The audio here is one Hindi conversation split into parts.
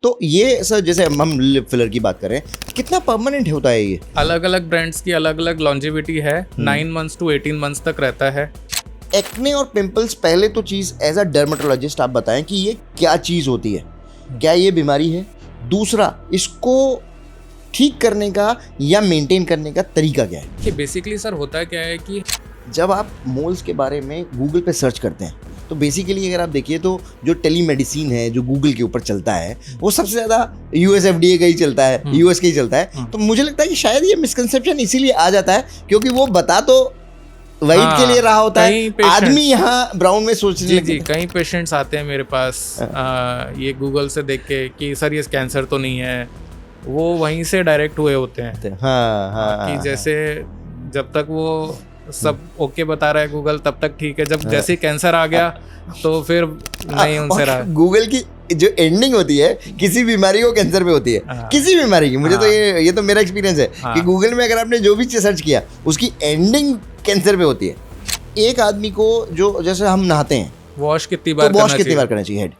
तो ये सर जैसे हम लिप फिलर की बात करें, कितना परमानेंट होता है ये? अलग अलग ब्रांड्स की अलग अलग लॉन्जिविटी है। 9 मंथ्स टू 18 मंथ्स तक रहता है। एक्ने और पिंपल्स, पहले तो चीज़ एज अ डर्मेटोलॉजिस्ट आप बताएं कि ये क्या चीज़ होती है, क्या ये बीमारी है? दूसरा, इसको ठीक करने का या मेंटेन करने का तरीका क्या है? कि बेसिकली सर होता क्या है कि जब आप मोल्स के बारे में गूगल पे सर्च करते हैं तो बेसिकली अगर आप देखिए तो जो टेलीमेडिसिन है जो गूगल के ऊपर चलता है वो सबसे ज़्यादा यूएस एफडीए का ही चलता है, यूएस का ही चलता है। तो मुझे लगता है कि शायद ये मिसकंसेप्शन इसीलिए आ जाता है क्योंकि वो बता तो वाइट के लिए रहा होता है, आदमी यहाँ ब्राउन में सोचने लगते हैं। कई पेशेंट्स आते हैं मेरे पास ये गूगल से देख के कि सर ये कैंसर तो नहीं है, वो वहीं से डायरेक्ट हुए होते हैं। कि जैसे जब तक वो सब ओके बता रहा है गूगल तब तक ठीक है, जब जैसे ही कैंसर आ गया तो फिर नहीं उनसे रहा। गूगल की जो एंडिंग होती है किसी बीमारी को कैंसर पे होती है, किसी बीमारी की। मुझे तो ये तो मेरा एक्सपीरियंस है कि गूगल में अगर आपने जो भी सर्च किया उसकी एंडिंग कैंसर पे होती है। एक आदमी को जो जैसे हम नहाते हैं, वॉश कितनी बार करना चाहिए हेड?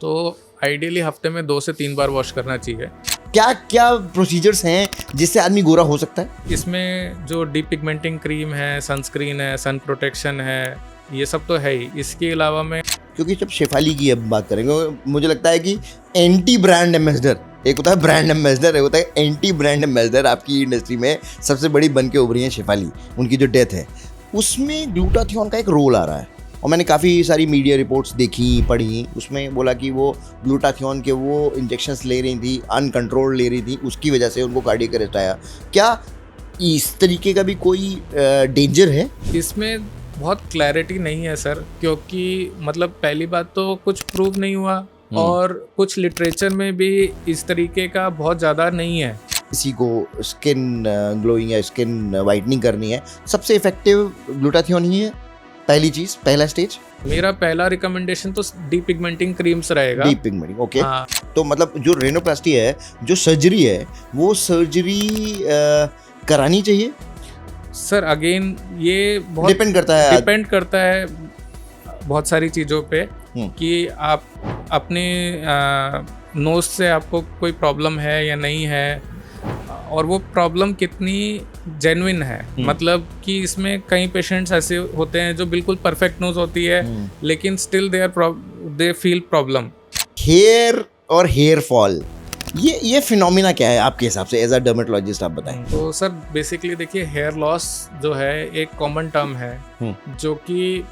तो आइडियली हफ्ते में 2 से 3 बार वॉश करना चाहिए। क्या क्या प्रोसीजर्स हैं जिससे आदमी गोरा हो सकता है? इसमें जो डीपिगमेंटिंग क्रीम है, सनस्क्रीन है, सन प्रोटेक्शन है, ये सब तो है ही। इसके अलावा में क्योंकि जब शेफाली की अब बात करेंगे, मुझे लगता है कि एंटी ब्रांड एम्बेसडर, एक होता है ब्रांड एम्बेसडर, एक होता है एंटी ब्रांड एम्बेसडर। आपकी इंडस्ट्री में सबसे बड़ी बन के उभरी है शेफाली। उनकी जो डेथ है उसमें ग्लूटाथियोन का एक रोल आ रहा है और मैंने काफ़ी सारी मीडिया रिपोर्ट्स देखी पढ़ी, उसमें बोला कि वो ग्लूटाथियोन के वो इंजेक्शंस ले रही थी, अनकंट्रोल्ड ले रही थी, उसकी वजह से उनको कार्डियक अरेस्ट आया। क्या इस तरीके का भी कोई डेंजर है? इसमें बहुत क्लैरिटी नहीं है सर, क्योंकि मतलब पहली बात तो कुछ प्रूव नहीं हुआ और कुछ लिटरेचर में भी इस तरीके का बहुत ज़्यादा नहीं है। किसी को स्किन ग्लोइंग या स्किन वाइटनिंग करनी है, सबसे इफेक्टिव ग्लूटाथियोन ही है। पहली चीज, पहला स्टेज। मेरा पहला रिकमेंडेशन तो डीपिगमेंटिंग क्रीम्स रहेगा। Depigmenting, okay. तो मतलब जो रेनोप्लास्टी है, जो सर्जरी है, वो सर्जरी करानी चाहिए सर? अगेन ये बहुत डिपेंड करता है बहुत सारी चीज़ों पे कि आप अपने नोज से आपको कोई प्रॉब्लम है या नहीं है और वो प्रॉब्लम कितनी जेन्युइन है। मतलब कि इसमें कई पेशेंट्स ऐसे होते हैं जो बिल्कुल परफेक्ट नोज होती है लेकिन still they feel problem. Hair और हेयर फॉल, ये फिनोमिना क्या है आपके हिसाब से एज अ डर्मेटोलॉजिस्ट, आप बताएं? तो सर बेसिकली देखिए, हेयर लॉस जो है एक कॉमन टर्म है जो कि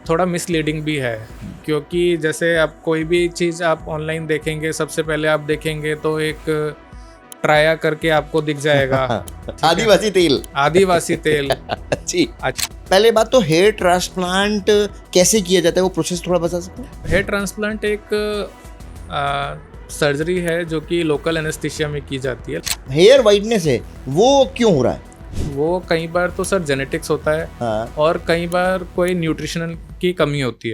थोड़ा मिसलीडिंग भी है, क्योंकि जैसे आप कोई भी चीज़ आप ऑनलाइन देखेंगे, सबसे पहले आप देखेंगे तो एक ट्राया करके आपको दिख जाएगा आदिवासी तेल जी। पहले बात तो हेयर ट्रांसप्लांट कैसे किया जाता है, वो प्रोसेस थोड़ा बता सकते हैं? हेयर ट्रांसप्लांट एक सर्जरी है जो कि लोकल एनेस्थीसिया में की जाती है। हेयर वाइटनेस है वो क्यों हो रहा है? वो कई बार तो सर जेनेटिक्स होता है और कई बार कोई न्यूट्रिशन की कमी होती है।